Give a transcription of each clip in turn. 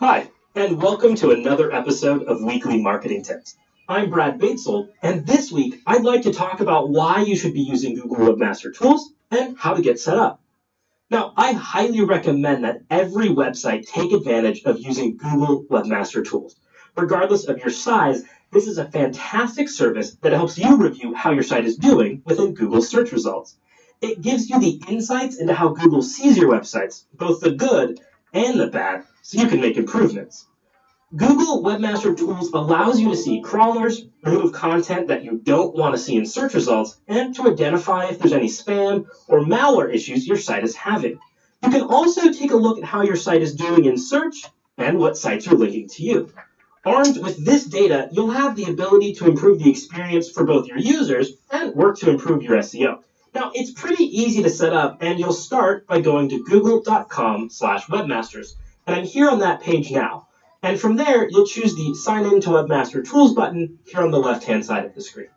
Hi, and welcome to another episode of Weekly Marketing Tips. I'm Brad Batesel, and this week I'd like to talk about why you should be using Google Webmaster Tools and how to get set up. Now, I highly recommend that every website take advantage of using Google Webmaster Tools. Regardless of your size, this is a fantastic service that helps you review how your site is doing within Google's search results. It gives you the insights into how Google sees your websites, both the good and the bad, so you can make improvements. Google Webmaster Tools allows you to see crawlers, remove content that you don't want to see in search results, and to identify if there's any spam or malware issues your site is having. You can also take a look at how your site is doing in search and what sites are linking to you. Armed with this data, you'll have the ability to improve the experience for both your users and work to improve your SEO. Now, it's pretty easy to set up, and you'll start by going to google.com/webmasters. And I'm here on that page now. And from there, you'll choose the Sign In to Webmaster Tools button here on the left-hand side of the screen.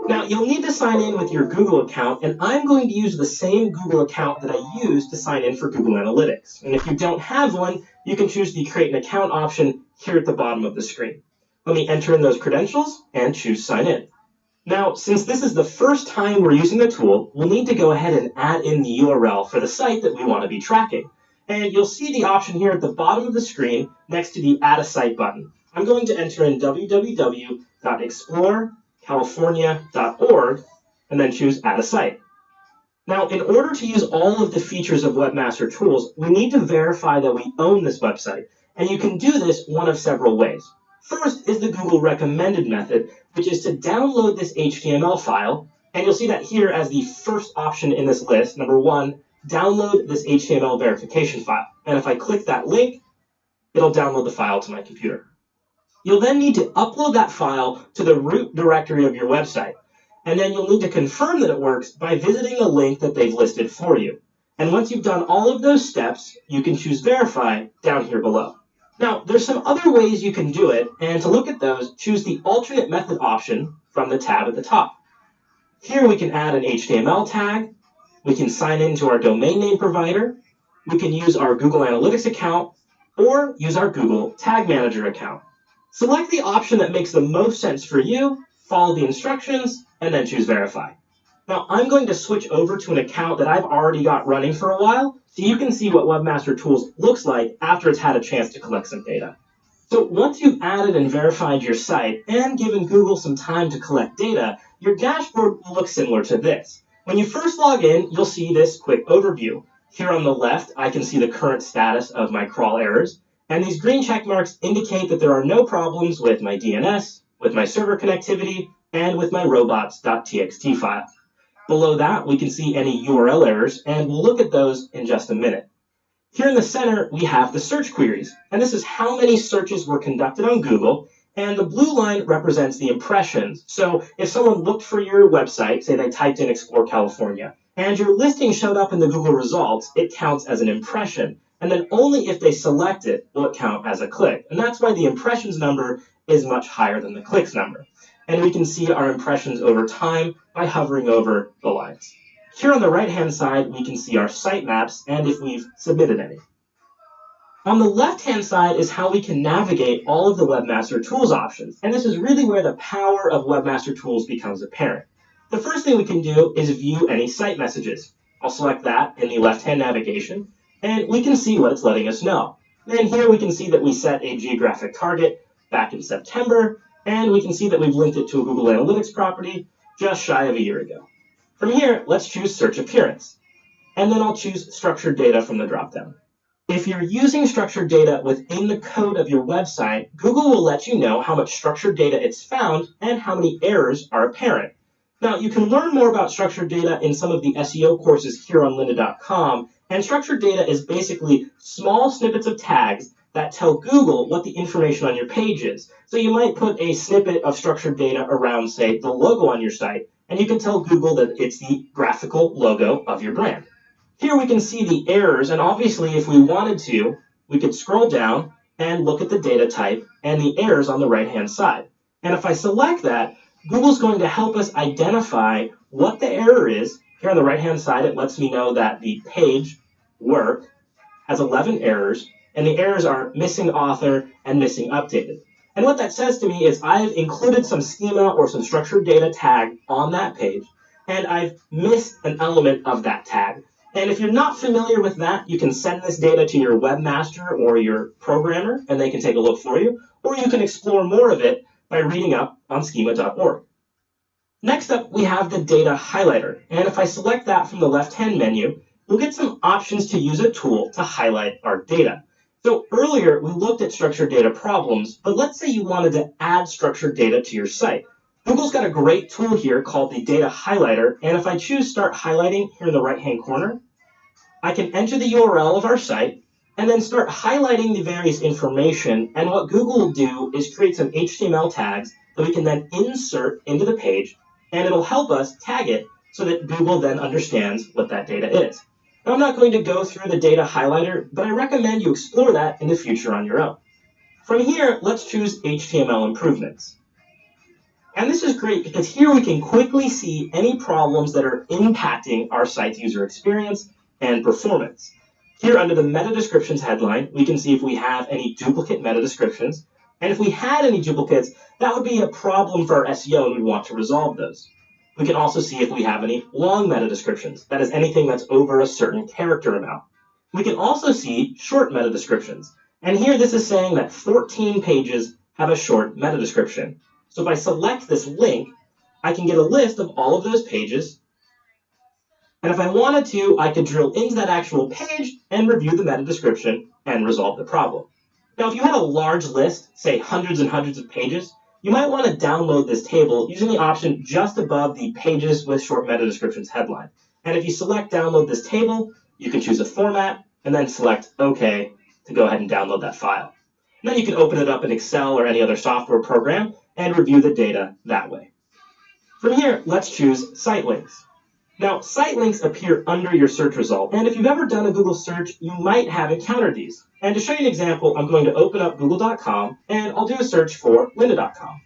Now, you'll need to sign in with your Google account, and I'm going to use the same Google account that I used to sign in for Google Analytics. And if you don't have one, you can choose the Create an Account option here at the bottom of the screen. Let me enter in those credentials and choose Sign In. Now, since this is the first time we're using the tool, we'll need to go ahead and add in the URL for the site that we want to be tracking. And you'll see the option here at the bottom of the screen next to the Add a Site button. I'm going to enter in www.explorecalifornia.org and then choose Add a Site. Now, in order to use all of the features of Webmaster Tools, we need to verify that we own this website. And you can do this one of several ways. First is the Google recommended method, which is to download this HTML file. And you'll see that here as the first option in this list, number 1, download this HTML verification file. And if I click that link, it'll download the file to my computer. You'll then need to upload that file to the root directory of your website. And then you'll need to confirm that it works by visiting the link that they've listed for you. And once you've done all of those steps, you can choose Verify down here below. Now, there's some other ways you can do it, and to look at those, choose the Alternate Method option from the tab at the top. Here we can add an HTML tag, we can sign into our domain name provider, we can use our Google Analytics account, or use our Google Tag Manager account. Select the option that makes the most sense for you, follow the instructions, and then choose Verify. Now, I'm going to switch over to an account that I've already got running for a while, so you can see what Webmaster Tools looks like after it's had a chance to collect some data. So once you've added and verified your site and given Google some time to collect data, your dashboard will look similar to this. When you first log in, you'll see this quick overview. Here on the left, I can see the current status of my crawl errors, and these green check marks indicate that there are no problems with my DNS, with my server connectivity, and with my robots.txt file. Below that, we can see any URL errors, and we'll look at those in just a minute. Here in the center, we have the search queries, and this is how many searches were conducted on Google, and the blue line represents the impressions. So if someone looked for your website, say they typed in Explore California, and your listing showed up in the Google results, it counts as an impression, and then only if they select it will it count as a click. And that's why the impressions number is much higher than the clicks number. And we can see our impressions over time by hovering over the lines. Here on the right-hand side, we can see our sitemaps and if we've submitted any. On the left-hand side is how we can navigate all of the Webmaster Tools options. And this is really where the power of Webmaster Tools becomes apparent. The first thing we can do is view any site messages. I'll select that in the left-hand navigation, and we can see what it's letting us know. And here we can see that we set a geographic target back in September, and we can see that we've linked it to a Google Analytics property just shy of a year ago. From here, let's choose Search Appearance. And then I'll choose Structured Data from the dropdown. If you're using structured data within the code of your website, Google will let you know how much structured data it's found and how many errors are apparent. Now, you can learn more about structured data in some of the SEO courses here on lynda.com, and structured data is basically small snippets of tags that tell Google what the information on your page is. So you might put a snippet of structured data around, say, the logo on your site, and you can tell Google that it's the graphical logo of your brand. Here we can see the errors, and obviously if we wanted to, we could scroll down and look at the data type and the errors on the right-hand side. And if I select that, Google's going to help us identify what the error is. Here on the right-hand side, it lets me know that the page work has 11 errors, and the errors are missing author and missing updated. And what that says to me is I've included some schema or some structured data tag on that page, and I've missed an element of that tag. And if you're not familiar with that, you can send this data to your webmaster or your programmer, and they can take a look for you, or you can explore more of it by reading up on schema.org. Next up, we have the data highlighter, and if I select that from the left-hand menu, we'll get some options to use a tool to highlight our data. So earlier, we looked at structured data problems, but let's say you wanted to add structured data to your site. Google's got a great tool here called the data highlighter, and if I choose start highlighting here in the right-hand corner, I can enter the URL of our site and then start highlighting the various information, and what Google will do is create some HTML tags that we can then insert into the page, and it'll help us tag it so that Google then understands what that data is. Now, I'm not going to go through the data highlighter, but I recommend you explore that in the future on your own. From here, let's choose HTML improvements. And this is great because here we can quickly see any problems that are impacting our site's user experience and performance. Here under the meta descriptions headline, we can see if we have any duplicate meta descriptions. And if we had any duplicates, that would be a problem for our SEO and we'd want to resolve those. We can also see if we have any long meta descriptions, that is anything that's over a certain character amount. We can also see short meta descriptions. And here this is saying that 14 pages have a short meta description. So if I select this link, I can get a list of all of those pages. And if I wanted to, I could drill into that actual page and review the meta description and resolve the problem. Now, if you had a large list, say hundreds and hundreds of pages, you might want to download this table using the option just above the pages with short meta descriptions headline. And if you select download this table, you can choose a format and then select OK to go ahead and download that file. And then you can open it up in Excel or any other software program and review the data that way. From here, let's choose site links. Now, site links appear under your search result, and if you've ever done a Google search, you might have encountered these. And to show you an example, I'm going to open up google.com, and I'll do a search for lynda.com.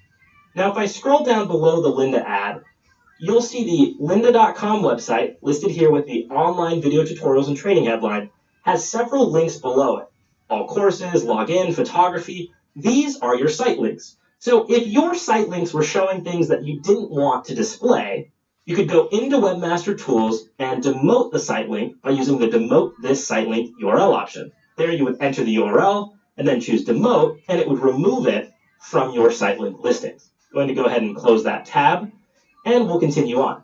Now, if I scroll down below the Lynda ad, you'll see the lynda.com website, listed here with the online video tutorials and training headline, has several links below it. All courses, login, photography, these are your site links. So if your site links were showing things that you didn't want to display, you could go into Webmaster Tools and demote the site link by using the Demote This Site Link URL option. There you would enter the URL and then choose Demote, and it would remove it from your site link listings. I'm going to go ahead and close that tab, and we'll continue on.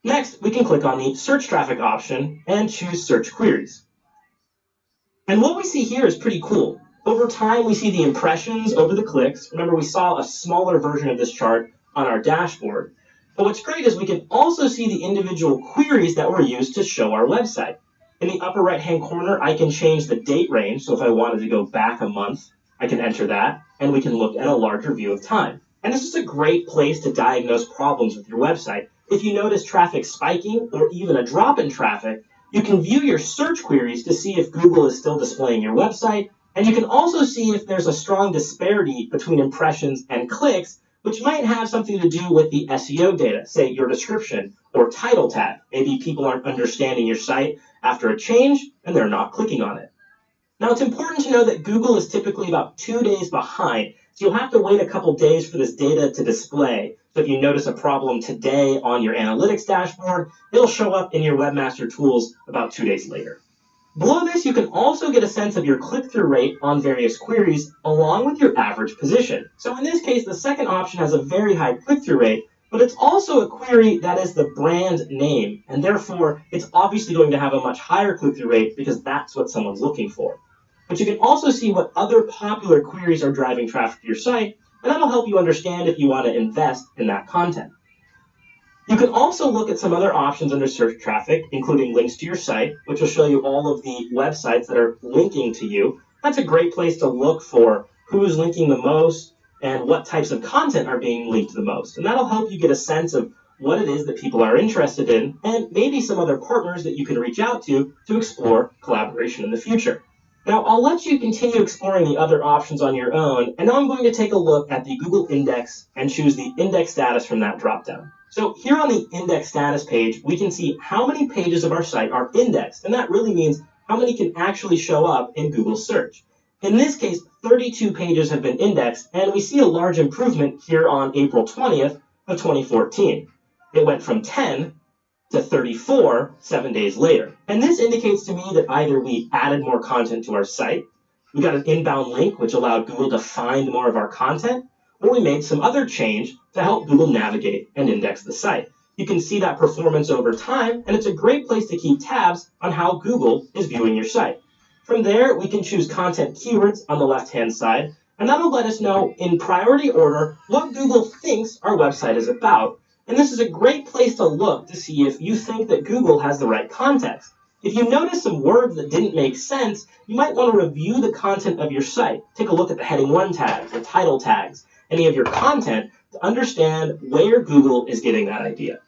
Next, we can click on the Search Traffic option and choose Search Queries. And what we see here is pretty cool. Over time, we see the impressions over the clicks. Remember, we saw a smaller version of this chart on our dashboard. But what's great is we can also see the individual queries that were used to show our website. In the upper right-hand corner, I can change the date range. So if I wanted to go back a month, I can enter that, and we can look at a larger view of time. And this is a great place to diagnose problems with your website. If you notice traffic spiking or even a drop in traffic, you can view your search queries to see if Google is still displaying your website. And you can also see if there's a strong disparity between impressions and clicks, which might have something to do with the SEO data, say your description or title tag. Maybe people aren't understanding your site after a change and they're not clicking on it. Now, it's important to know that Google is typically about 2 days behind, so you'll have to wait a couple days for this data to display. So if you notice a problem today on your analytics dashboard, it'll show up in your Webmaster Tools about 2 days later. Below this, you can also get a sense of your click-through rate on various queries along with your average position. So in this case, the second option has a very high click-through rate, but it's also a query that is the brand name, and therefore it's obviously going to have a much higher click-through rate because that's what someone's looking for. But you can also see what other popular queries are driving traffic to your site, and that'll help you understand if you want to invest in that content. You can also look at some other options under search traffic, including links to your site, which will show you all of the websites that are linking to you. That's a great place to look for who's linking the most and what types of content are being linked the most. And that'll help you get a sense of what it is that people are interested in and maybe some other partners that you can reach out to explore collaboration in the future. Now, I'll let you continue exploring the other options on your own, and now I'm going to take a look at the Google Index and choose the index status from that dropdown. So here on the index status page, we can see how many pages of our site are indexed, and that really means how many can actually show up in Google search. In this case, 32 pages have been indexed, and we see a large improvement here on April 20th of 2014. It went from 10 to 34 7 days later. And this indicates to me that either we added more content to our site, we got an inbound link which allowed Google to find more of our content, or we made some other change to help Google navigate and index the site. You can see that performance over time, and it's a great place to keep tabs on how Google is viewing your site. From there, we can choose content keywords on the left-hand side, and that'll let us know in priority order what Google thinks our website is about. And this is a great place to look to see if you think that Google has the right context. If you notice some words that didn't make sense, you might want to review the content of your site. Take a look at the heading 1 tags, the title tags, any of your content to understand where Google is getting that idea.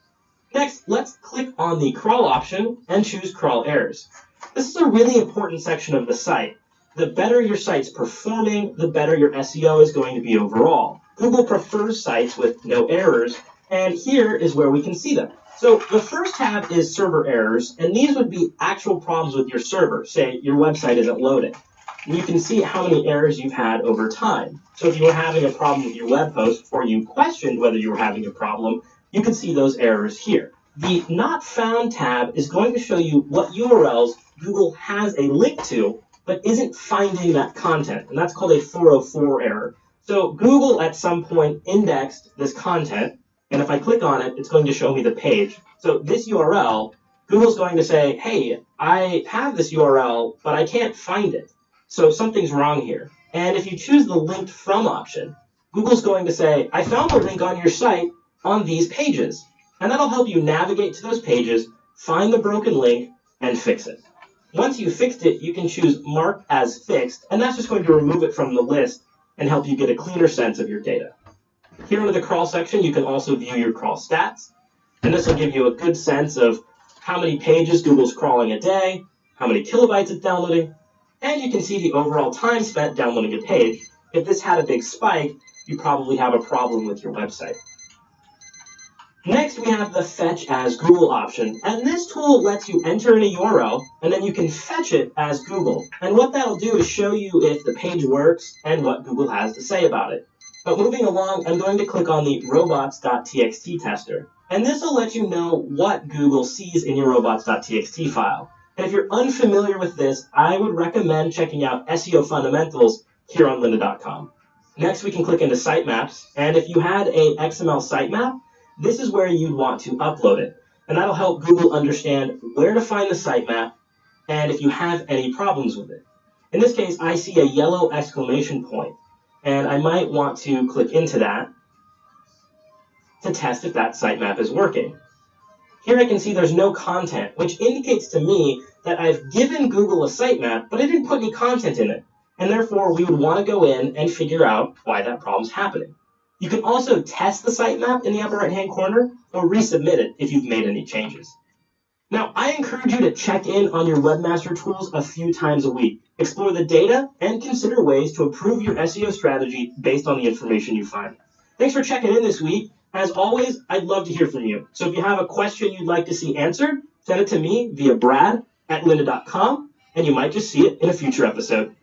Next, let's click on the crawl option and choose crawl errors. This is a really important section of the site. The better your site's performing, the better your SEO is going to be overall. Google prefers sites with no errors, and here is where we can see them. So the first tab is server errors, and these would be actual problems with your server. Say your website isn't loading. And you can see how many errors you've had over time. So if you were having a problem with your web host, or you questioned whether you were having a problem, you can see those errors here. The Not Found tab is going to show you what URLs Google has a link to, but isn't finding that content, and that's called a 404 error. So Google at some point indexed this content, and if I click on it, it's going to show me the page. So this URL, Google's going to say, hey, I have this URL, but I can't find it. So something's wrong here. And if you choose the linked from option, Google's going to say, I found a link on your site on these pages. And that'll help you navigate to those pages, find the broken link, and fix it. Once you've fixed it, you can choose Mark as Fixed, and that's just going to remove it from the list and help you get a cleaner sense of your data. Here under the crawl section, you can also view your crawl stats, and this will give you a good sense of how many pages Google's crawling a day, how many kilobytes it's downloading, and you can see the overall time spent downloading a page. If this had a big spike, you probably have a problem with your website. Next, we have the Fetch as Google option, and this tool lets you enter in a URL, and then you can fetch it as Google. And what that'll do is show you if the page works and what Google has to say about it. But moving along, I'm going to click on the robots.txt tester, and this will let you know what Google sees in your robots.txt file. And if you're unfamiliar with this, I would recommend checking out SEO Fundamentals here on lynda.com. Next, we can click into sitemaps, and if you had a XML sitemap, this is where you'd want to upload it. And that'll help Google understand where to find the sitemap and if you have any problems with it. In this case, I see a yellow exclamation point, and I might want to click into that to test if that sitemap is working. Here I can see there's no content, which indicates to me that I've given Google a sitemap, but I didn't put any content in it. And therefore, we would want to go in and figure out why that problem's happening. You can also test the sitemap in the upper right-hand corner or resubmit it if you've made any changes. Now, I encourage you to check in on your webmaster tools a few times a week. Explore the data and consider ways to improve your SEO strategy based on the information you find. Thanks for checking in this week. As always, I'd love to hear from you. So if you have a question you'd like to see answered, send it to me via brad@lynda.com, and you might just see it in a future episode.